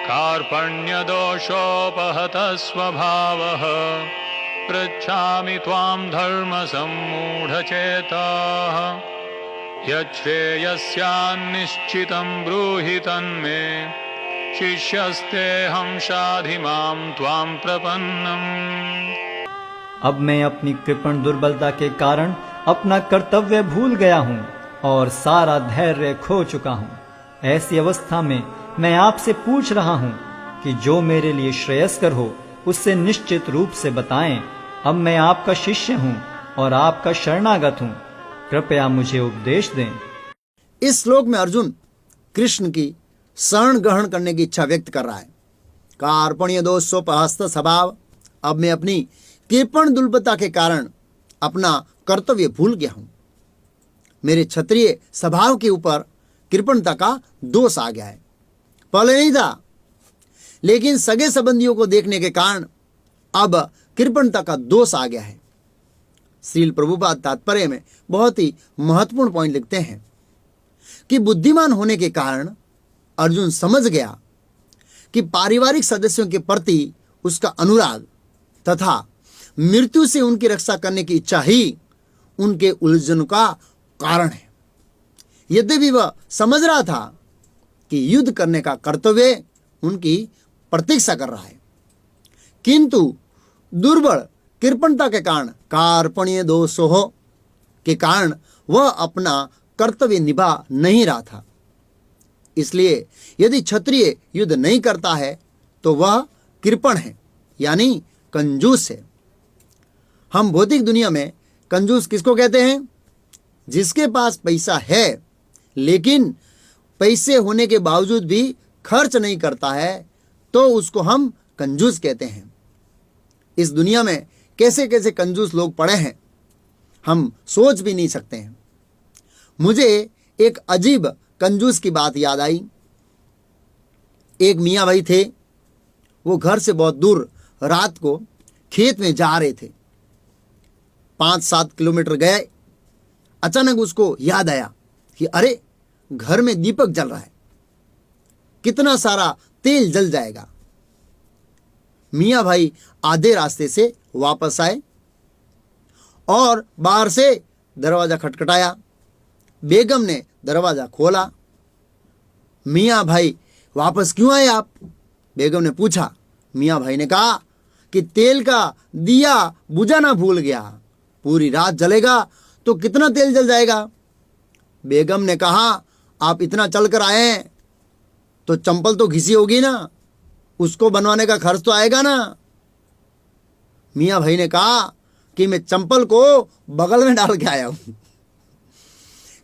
कार्पण्यदोषोपहतः स्वभावः पृच्छामि त्वां धर्मसम्मूढचेताः यच्छ्रेयस्यान्निश्चितं ब्रूहि तन्मे शिष्यस्तेऽहं शाधि मां त्वां प्रपन्नम्। अब मैं अपनी कृपण दुर्बलता के कारण अपना कर्तव्य भूल गया हूँ और सारा धैर्य खो चुका हूँ। ऐसी अवस्था में मैं आपसे पूछ रहा हूँ कि जो मेरे लिए श्रेयस्कर हो उससे निश्चित रूप से बताएं। अब मैं आपका शिष्य हूँ और आपका शरणागत हूँ, कृपया मुझे उपदेश दें। इस श्लोक में अर्जुन कृष्ण की शरण ग्रहण करने की इच्छा व्यक्त कर रहा है। कार्पण्य दोषोपहस्त स्वभाव, अब मैं अपनी कृपण दुर्बलता के कारण अपना कर्तव्य भूल गया हूं। मेरे क्षत्रिय स्वभाव के ऊपर कृपणता का दोष आ गया है। पहले नहीं था, लेकिन सगे संबंधियों को देखने के कारण अब कृपणता का दोष आ गया है। श्रील प्रभुपाद तात्पर्य में बहुत ही महत्वपूर्ण पॉइंट लिखते हैं कि बुद्धिमान होने के कारण अर्जुन समझ गया कि पारिवारिक सदस्यों के प्रति उसका अनुराग तथा मृत्यु से उनकी रक्षा करने की इच्छा ही उनके उलझन का कारण है। यद्यपि वह समझ रहा था कि युद्ध करने का कर्तव्य उनकी प्रतीक्षा कर रहा है, किंतु दुर्बल कृपणता के कारण, कार्पण्य दोषोः के कारण वह अपना कर्तव्य निभा नहीं रहा था। इसलिए यदि क्षत्रिय युद्ध नहीं करता है तो वह कृपण है, यानी कंजूस है। हम भौतिक दुनिया में कंजूस किसको कहते हैं? जिसके पास पैसा है लेकिन पैसे होने के बावजूद भी खर्च नहीं करता है तो उसको हम कंजूस कहते हैं। इस दुनिया में कैसे कैसे कंजूस लोग पड़े हैं हम सोच भी नहीं सकते हैं। मुझे एक अजीब कंजूस की बात याद आई। एक मियाँ भाई थे, वो घर से बहुत दूर रात को खेत में जा रहे थे। 5-7 किलोमीटर गए, अचानक उसको याद आया कि अरे घर में दीपक जल रहा है, कितना सारा तेल जल जाएगा। मियाँ भाई आधे रास्ते से वापस आए और बाहर से दरवाजा खटखटाया। बेगम ने दरवाजा खोला। मियाँ भाई वापस क्यों आए आप? बेगम ने पूछा। मियाँ भाई ने कहा कि तेल का दिया बुझाना भूल गया, पूरी रात जलेगा तो कितना तेल जल जाएगा। बेगम ने कहा आप इतना चल कर आए हैं तो चंपल तो घिसी होगी ना, उसको बनवाने का खर्च तो आएगा ना। मियाँ भाई ने कहा कि मैं चंपल को बगल में डाल के आया हूं।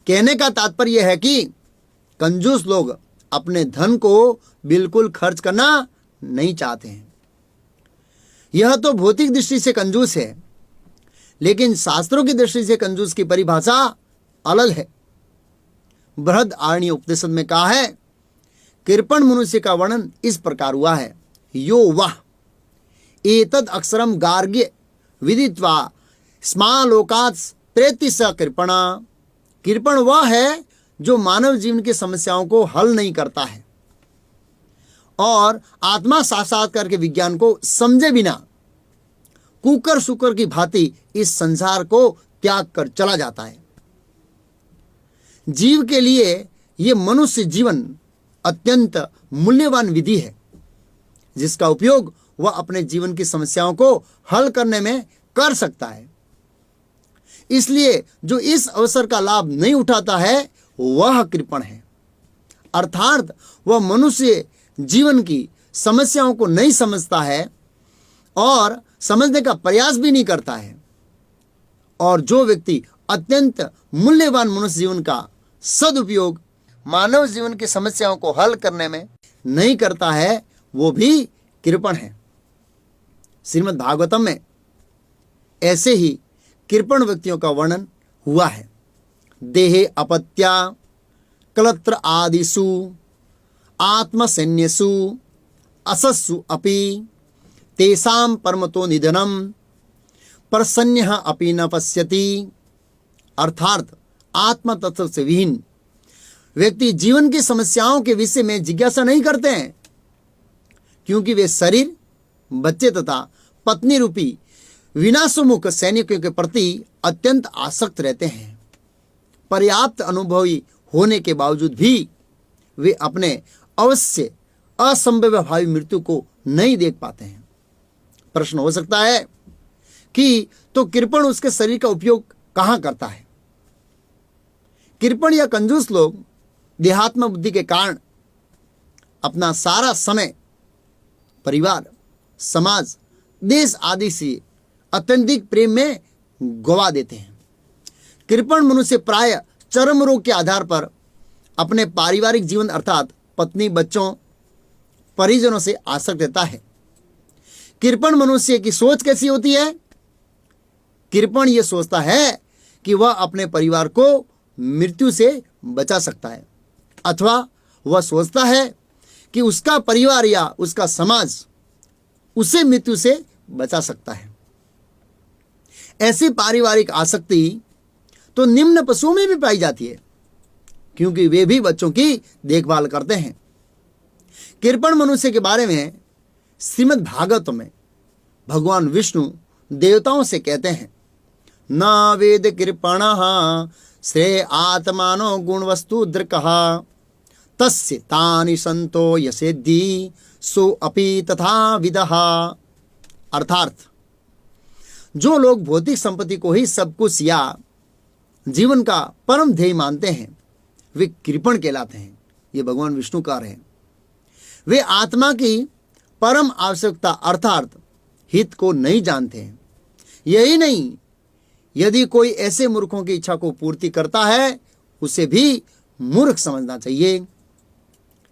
कहने का तात्पर्य है कि कंजूस लोग अपने धन को बिल्कुल खर्च करना नहीं चाहते हैं। यह तो भौतिक दृष्टि से कंजूस है, लेकिन शास्त्रों की दृष्टि से कंजूस की परिभाषा अलग है। बृहदारण्यक उपनिषद में कहा है, कृपण मनुष्य का वर्णन इस प्रकार हुआ है। यो वह एतद अक्षरम गार्ग्य विदित्वा स्मालोकात् प्रेति स कृपणा। कृपण वह है जो मानव जीवन की समस्याओं को हल नहीं करता है और आत्मा साक्षात्कार के विज्ञान को समझे बिना कुकर सुकर की भांति इस संसार को त्याग कर चला जाता है। जीव के लिए यह मनुष्य जीवन अत्यंत मूल्यवान विधि है, जिसका उपयोग वह अपने जीवन की समस्याओं को हल करने में कर सकता है। इसलिए जो इस अवसर का लाभ नहीं उठाता है वह कृपण है, अर्थात वह मनुष्य जीवन की समस्याओं को नहीं समझता है और समझने का प्रयास भी नहीं करता है। और जो व्यक्ति अत्यंत मूल्यवान मनुष्य जीवन का सदुपयोग मानव जीवन की समस्याओं को हल करने में नहीं करता है वो भी कृपण है। श्रीमद् भागवतम में ऐसे ही कृपण व्यक्तियों का वर्णन हुआ है। देहे अपत्या कलत्र आदिषु आत्मसैन्यसु असस्सु अपि तेषां परमतो निधनम प्रसन्यः अपि न पश्यति। अर्थात आत्म तत्व से विहीन व्यक्ति जीवन की समस्याओं के विषय में जिज्ञासा नहीं करते हैं, क्योंकि वे शरीर, बच्चे तथा पत्नी रूपी विनाशोन्मुख सैनिकों के प्रति अत्यंत आसक्त रहते हैं। पर्याप्त अनुभवी होने के बावजूद भी वे अपने अवश्य असंभवभावी मृत्यु को नहीं देख पाते हैं। प्रश्न हो सकता है कि तो कृपण उसके शरीर का उपयोग कहां करता है? कृपण या कंजूस लोग देहात्म बुद्धि के कारण अपना सारा समय परिवार, समाज, देश आदि से अत्यधिक प्रेम में गवा देते हैं। कृपण मनुष्य प्राय चरम रोग के आधार पर अपने पारिवारिक जीवन अर्थात पत्नी, बच्चों, परिजनों से आसक्त रहता है। कृपण मनुष्य की सोच कैसी होती है? कृपण यह सोचता है कि वह अपने परिवार को मृत्यु से बचा सकता है, अथवा वह सोचता है कि उसका परिवार या उसका समाज उसे मृत्यु से बचा सकता है। ऐसी पारिवारिक आसक्ति तो निम्न पशुओं में भी पाई जाती है, क्योंकि वे भी बच्चों की देखभाल करते हैं। कृपण मनुष्य के बारे में श्रीमद् भागवत में भगवान विष्णु देवताओं से कहते हैं, न वेद कृपणः श्रेय आत्मानो गुणवस्तु दृकः तस्य तानि संतो यसेद्धि सो अपि तथा विदः। अर्थात जो लोग भौतिक संपत्ति को ही सब कुछ या जीवन का परम ध्येय मानते हैं वे कृपण कहलाते हैं। ये भगवान विष्णु कह रहे हैं। वे आत्मा की परम आवश्यकता अर्थात हित को नहीं जानते हैं। यही नहीं, यदि कोई ऐसे मूर्खों की इच्छा को पूर्ति करता है उसे भी मूर्ख समझना चाहिए।